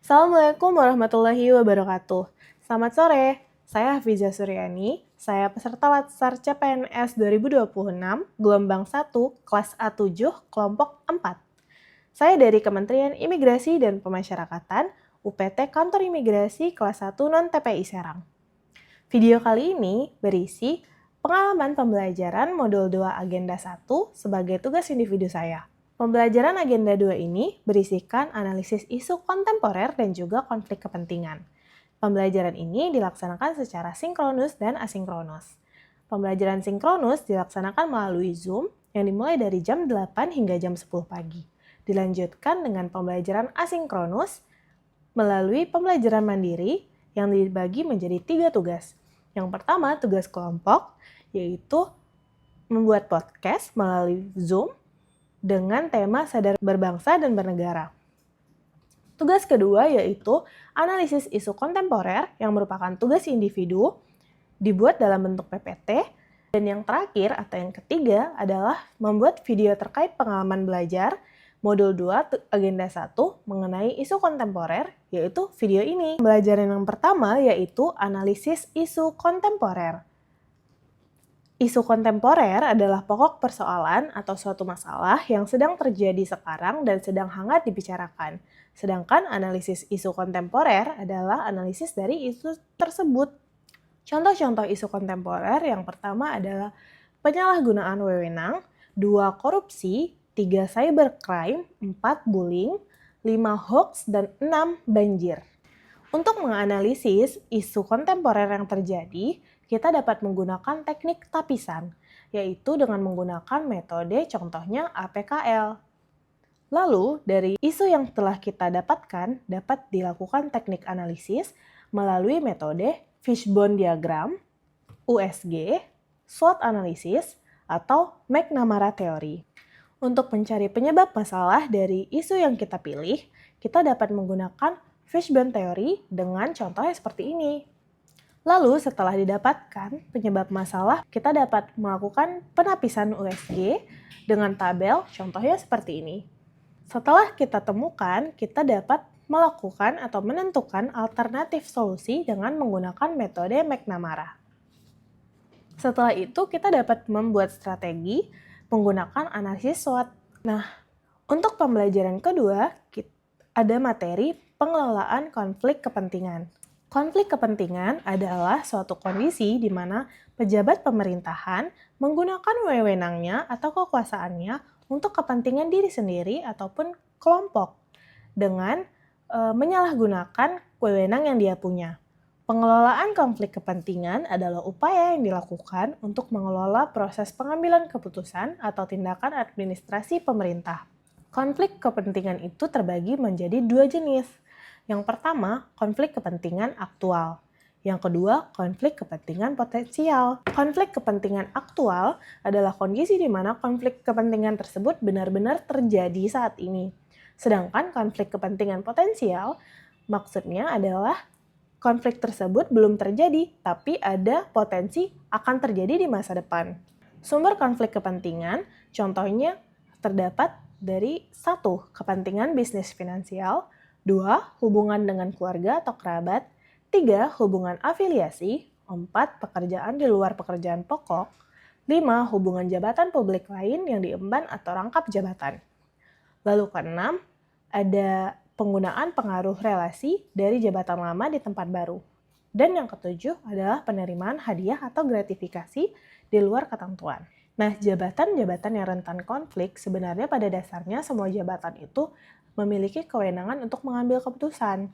Assalamualaikum warahmatullahi wabarakatuh. Selamat sore, saya Hafizah Suryani. Saya peserta Latsar CPNS 2026, gelombang 1, kelas A7, kelompok 4. Saya dari Kementerian Imigrasi dan Pemasyarakatan, UPT Kantor Imigrasi kelas 1 non-TPI Serang. Video kali ini berisi pengalaman pembelajaran modul 2 agenda 1 sebagai tugas individu saya. Pembelajaran agenda 2 ini berisikan analisis isu kontemporer dan juga konflik kepentingan. Pembelajaran ini dilaksanakan secara sinkronus dan asinkronus. Pembelajaran sinkronus dilaksanakan melalui Zoom yang dimulai dari jam 8 hingga jam 10 pagi. Dilanjutkan dengan pembelajaran asinkronus melalui pembelajaran mandiri yang dibagi menjadi 3 tugas. Yang pertama, tugas kelompok, yaitu membuat podcast melalui Zoom dengan tema sadar berbangsa dan bernegara. Tugas kedua yaitu analisis isu kontemporer yang merupakan tugas individu dibuat dalam bentuk PPT. Dan yang terakhir atau yang ketiga adalah membuat video terkait pengalaman belajar modul 2 agenda 1 mengenai isu kontemporer, yaitu video ini. Pembelajaran yang pertama yaitu analisis isu kontemporer. Isu kontemporer adalah pokok persoalan atau suatu masalah yang sedang terjadi sekarang dan sedang hangat dibicarakan. Sedangkan analisis isu kontemporer adalah analisis dari isu tersebut. Contoh-contoh isu kontemporer yang pertama adalah penyalahgunaan wewenang, 2 korupsi, 3 cybercrime, 4 bullying, 5 hoax, dan 6 banjir. Untuk menganalisis isu kontemporer yang terjadi, kita dapat menggunakan teknik tapisan, yaitu dengan menggunakan metode contohnya APKL. Lalu, dari isu yang telah kita dapatkan, dapat dilakukan teknik analisis melalui metode fishbone diagram, USG, SWOT analisis, atau McNamara teori. Untuk mencari penyebab masalah dari isu yang kita pilih, kita dapat menggunakan fishbone teori dengan contohnya seperti ini. Lalu setelah didapatkan penyebab masalah, kita dapat melakukan penapisan USG dengan tabel contohnya seperti ini. Setelah kita temukan, kita dapat melakukan atau menentukan alternatif solusi dengan menggunakan metode McNamara. Setelah itu, kita dapat membuat strategi menggunakan analisis SWOT. Nah, untuk pembelajaran kedua, ada materi pengelolaan konflik kepentingan. Konflik kepentingan adalah suatu kondisi di mana pejabat pemerintahan menggunakan wewenangnya atau kekuasaannya untuk kepentingan diri sendiri ataupun kelompok dengan menyalahgunakan wewenang yang dia punya. Pengelolaan konflik kepentingan adalah upaya yang dilakukan untuk mengelola proses pengambilan keputusan atau tindakan administrasi pemerintah. Konflik kepentingan itu terbagi menjadi 2 jenis. Yang pertama, konflik kepentingan aktual. Yang kedua, konflik kepentingan potensial. Konflik kepentingan aktual adalah kondisi di mana konflik kepentingan tersebut benar-benar terjadi saat ini. Sedangkan konflik kepentingan potensial maksudnya adalah konflik tersebut belum terjadi, tapi ada potensi akan terjadi di masa depan. Sumber konflik kepentingan contohnya terdapat dari 1. Kepentingan bisnis finansial, 2. Hubungan dengan keluarga atau kerabat, 3. Hubungan afiliasi, 4. Pekerjaan di luar pekerjaan pokok, 5. Hubungan jabatan publik lain yang diemban atau rangkap jabatan. Lalu ke-6, ada penggunaan pengaruh relasi dari jabatan lama di tempat baru. Dan yang ke-7 adalah penerimaan hadiah atau gratifikasi di luar ketentuan. Nah, jabatan-jabatan yang rentan konflik sebenarnya pada dasarnya semua jabatan itu memiliki kewenangan untuk mengambil keputusan.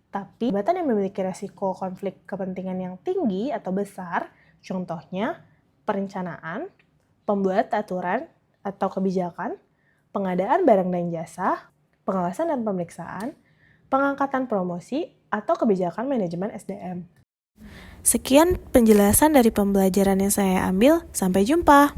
Tapi jabatan yang memiliki resiko konflik kepentingan yang tinggi atau besar, contohnya perencanaan, pembuat aturan atau kebijakan, pengadaan barang dan jasa, pengawasan dan pemeriksaan, pengangkatan promosi, atau kebijakan manajemen SDM. Sekian penjelasan dari pembelajaran yang saya ambil. Sampai jumpa.